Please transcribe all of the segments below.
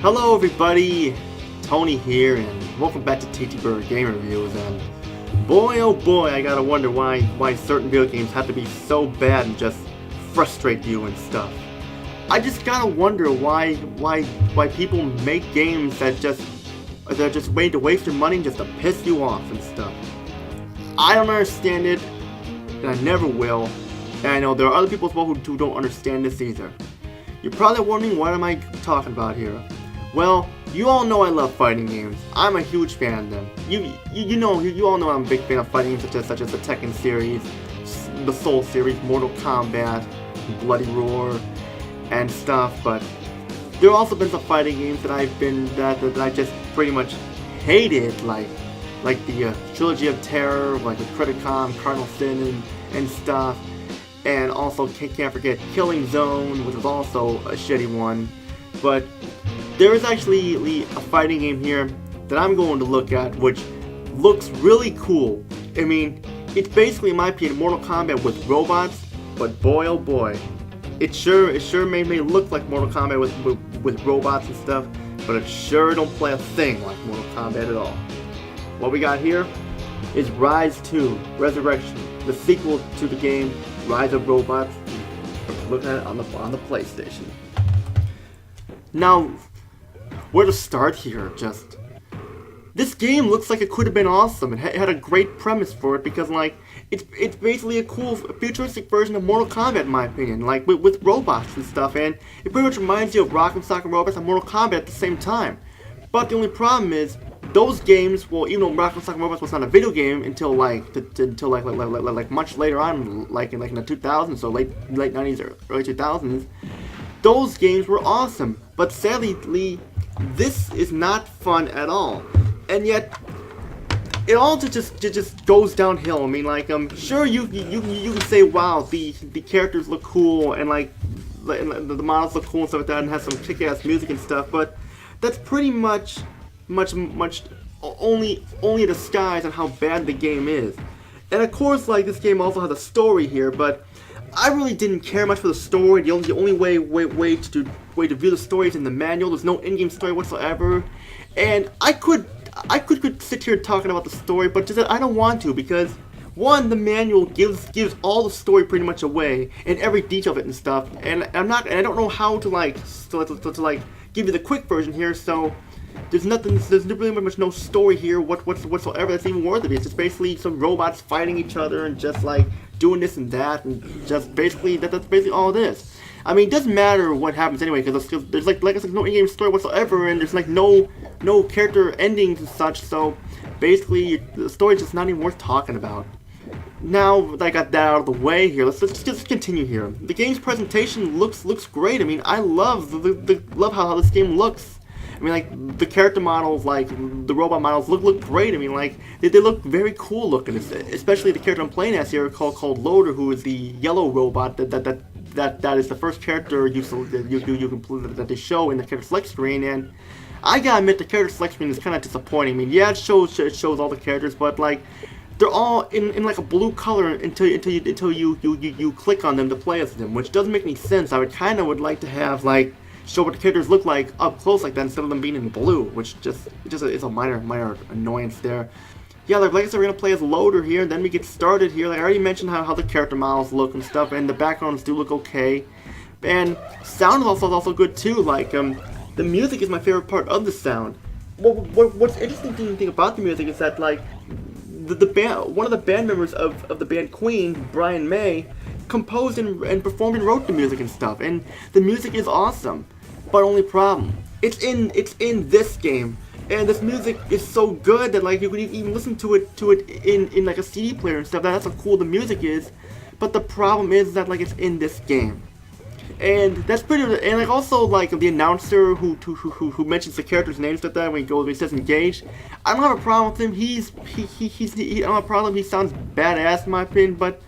Hello everybody, Tony here, and welcome back to TTBurger Game Reviews. And boy oh boy, I gotta wonder why certain video games have to be so bad and just frustrate you and stuff. I just gotta wonder why people make games that they're just way to waste your money just to piss you off and stuff. I don't understand it, and I never will. And I know there are other people as well who don't understand this either. You're probably wondering, what am I talking about here? Well, you all know I love fighting games. I'm a huge fan of them. You all know I'm a big fan of fighting games such as the Tekken series, the Soul series, Mortal Kombat, Bloody Roar, and stuff. But there have also been some fighting games that I just pretty much hated, like the Trilogy of Terror, like the Criticom, Cardinal Sin, and stuff. And also can't forget Killing Zone, which was also a shitty one. But there is actually a fighting game here that I'm going to look at, which looks really cool. I mean, it's basically, in my opinion, Mortal Kombat with robots, but boy oh boy, it sure may look like Mortal Kombat with robots and stuff, but it sure don't play a thing like Mortal Kombat at all. What we got here is Rise 2 Resurrection, the sequel to the game Rise of Robots. Looking at it on the PlayStation. Now, where to start here? Just this game looks like it could have been awesome. It had a great premise for it because, like, it's basically a cool futuristic version of Mortal Kombat, in my opinion, like with robots and stuff. And it pretty much reminds you of Rock'em Sock'em Robots and Mortal Kombat at the same time. But the only problem is, those games, well, even though Rock'em Sock'em Robots was not a video game until like much later on, like in the 2000s, so late 90s or early 2000s, those games were awesome. But sadly, this is not fun at all. And yet, it all just goes downhill. I mean, like, sure, you can say, wow, the characters look cool and like the models look cool and stuff like that, and has some kick-ass music and stuff, but that's pretty much only a disguise on how bad the game is. And of course, like, this game also has a story here, but I really didn't care much for the story. The only way to view the story is in the manual. There's no in-game story whatsoever, and I could sit here talking about the story, but just that I don't want to, because one, the manual gives all the story pretty much away and every detail of it and stuff, and I don't know how to like give you the quick version here. So there's really much no story here whatsoever that's even worth it. It's just basically some robots fighting each other and just like doing this and that, and just basically that's basically all it is. I mean, it doesn't matter what happens anyway, because there's like I said, no in-game story whatsoever, and there's like no character endings and such. So basically, the story's just not even worth talking about. Now that I got that out of the way here, let's just continue here. The game's presentation looks great. I mean, I love how this game looks. I mean, like, the character models, like the robot models, look great. I mean, like, they look very cool looking. Especially the character I'm playing as here, called Loader, who is the yellow robot that is the first character that they show in the character select screen. And I gotta admit, the character select screen is kind of disappointing. I mean, yeah, it shows all the characters, but like, they're all in like a blue color until you click on them to play as them, which doesn't make any sense. I would like to have, like, show what the characters look like up close like that instead of them being in blue, which just is a minor annoyance there. Yeah, like I said, we're gonna play as Loader here, and then we get started here. Like I already mentioned how the character models look and stuff, and the backgrounds do look okay, and sound is also good too. Like the music is my favorite part of the sound. What's interesting thing about the music is that, like, the band, one of the band members of the band Queen, Brian May, composed and performed and wrote the music and stuff, and the music is awesome. But only problem, it's in this game, and this music is so good that, like, you can even listen to it in like a CD player and stuff. That's how cool the music is. But the problem is that, like, it's in this game, and that's pretty. And like also, like, the announcer who mentions the character's names like that when he says engage, I don't have a problem with him. I don't have a problem. He sounds badass in my opinion, but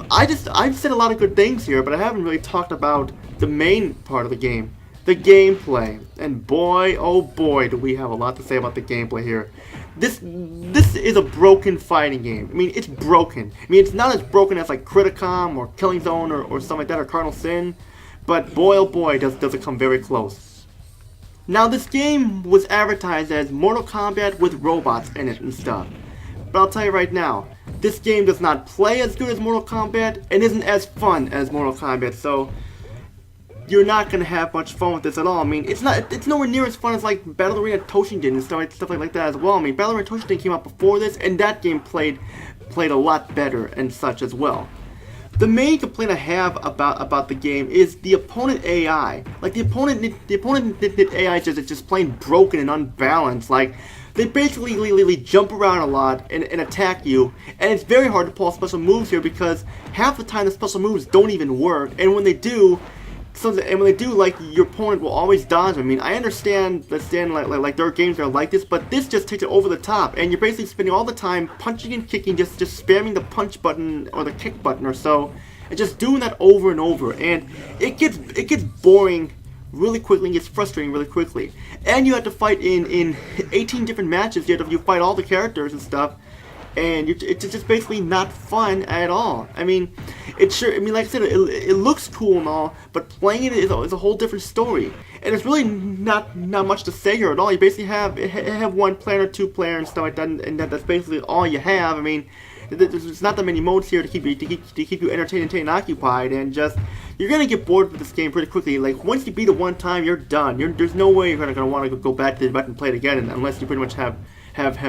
I've said a lot of good things here, but I haven't really talked about the main part of the game, the gameplay. And boy, oh boy, do we have a lot to say about the gameplay here. This is a broken fighting game. I mean, it's broken. I mean, it's not as broken as like Criticom or Killing Zone or something like that, or Cardinal Sin, but boy, oh boy, does it come very close. Now this game was advertised as Mortal Kombat with robots in it and stuff. But I'll tell you right now, this game does not play as good as Mortal Kombat and isn't as fun as Mortal Kombat, so you're not gonna have much fun with this at all. I mean, it's nowhere near as fun as like Battle Arena Toshinden and stuff like that as well. I mean, Battle Arena Toshinden came out before this, and that game played a lot better and such as well. The main complaint I have about the game is the opponent AI. Like the opponent AI is just plain broken and unbalanced. Like they basically jump around a lot and attack you, and it's very hard to pull special moves here because half the time the special moves don't even work, and when they do, like your opponent will always dodge. I mean, I understand like there are games that are like this, but this just takes it over the top, and you're basically spending all the time punching and kicking, just spamming the punch button or the kick button or so, and just doing that over and over, and it gets boring really quickly and gets frustrating really quickly. And you have to fight in 18 different matches. You fight all the characters and stuff. And it's just basically not fun at all. I mean, like I said, it looks cool and all, but playing it is a whole different story. And it's really not much to say here at all. You basically have one player or two player and stuff like that, and that's basically all you have. I mean, there's not that many modes here to keep you entertained and occupied, and just you're gonna get bored with this game pretty quickly. Like once you beat it one time, you're done. There's no way you're gonna want to go back to the button and play it again, unless you pretty much have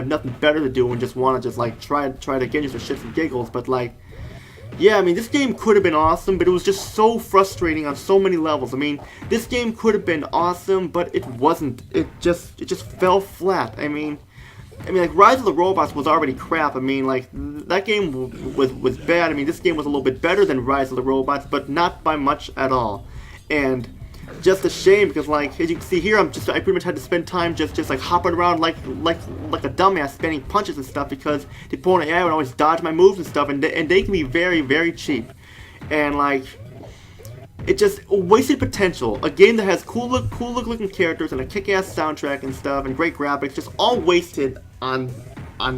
nothing better to do and just want to just like try it again just for shits and giggles. But like, yeah, I mean, this game could have been awesome, but it was just so frustrating on so many levels. I mean, this game could have been awesome, but it wasn't. It just fell flat. I mean, like Rise of the Robots was already crap. I mean, like that game was bad. I mean, this game was a little bit better than Rise of the Robots, but not by much at all. And just a shame because, like, as you can see here, I pretty much had to spend time just like hopping around like a dumbass, spamming punches and stuff because the opponent AI would always dodge my moves and stuff, and they can be very, very cheap. And like, it just wasted potential. A game that has cool looking characters and a kick-ass soundtrack and stuff and great graphics, just all wasted on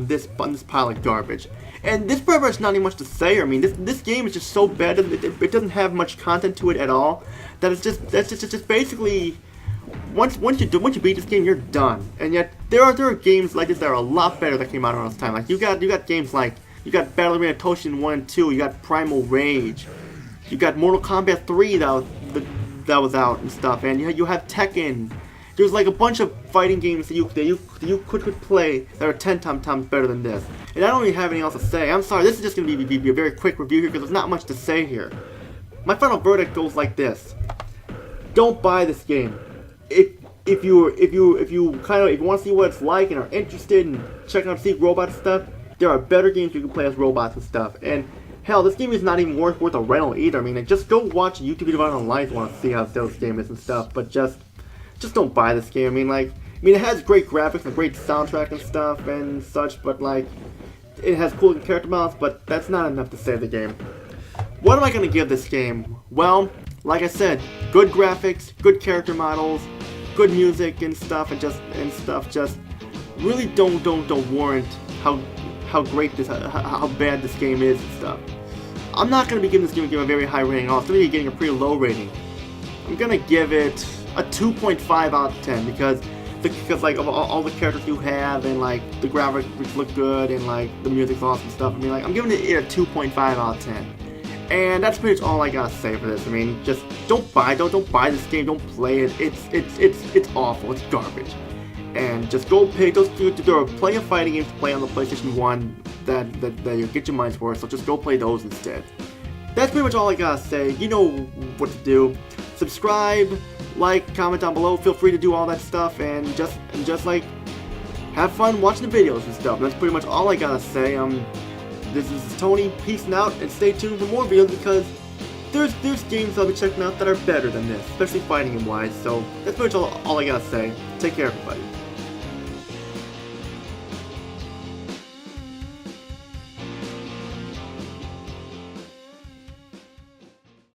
this pile of garbage. And this pretty much not even much to say. I mean, this game is just so bad that it doesn't have much content to it at all. That's just basically once you beat this game, you're done. And yet there are games like this that are a lot better that came out around this time. Like you got games like Battle Arena Toshinden 1 and 2. You got Primal Rage. You got Mortal Kombat 3 that was out and stuff. And you have Tekken. There's like a bunch of fighting games that you could play that are 10 times better than this. And I don't even have anything else to say. I'm sorry, this is just going to be a very quick review here because there's not much to say here. My final verdict goes like this: don't buy this game. If you want to see what it's like and are interested in checking out see robot stuff, there are better games you can play as robots and stuff. And hell, this game is not even worth a rental either. I mean, like, just go watch a YouTube video online if you want to see how this game is and stuff. But just don't buy this game. I mean, it has great graphics and great soundtrack and stuff and such, but like, it has cool character models, but that's not enough to save the game. What am I going to give this game? Well, like I said, good graphics, good character models, good music and stuff, and just really don't warrant how bad this game is and stuff. I'm not going to be giving this game a very high rating. I'm going to be getting a pretty low rating. I'm going to give it a 2.5 out of 10 because like of all the characters you have and like the graphics look good and like the music's awesome stuff. I mean, like, I'm giving it a 2.5 out of 10. And that's pretty much all I gotta say for this. I mean, just don't buy this game, don't play it. It's awful, it's garbage. And just go pick those. There are plenty of fighting games to play on the PlayStation 1 that you'll get your money's worth, so just go play those instead. That's pretty much all I gotta say. You know what to do. Subscribe, like, comment down below. Feel free to do all that stuff, and just like have fun watching the videos and stuff. That's pretty much all I gotta say. This is Tony, peacing out, and stay tuned for more videos because there's games I'll be checking out that are better than this, especially fighting game wise. So that's pretty much all I gotta say. Take care, everybody.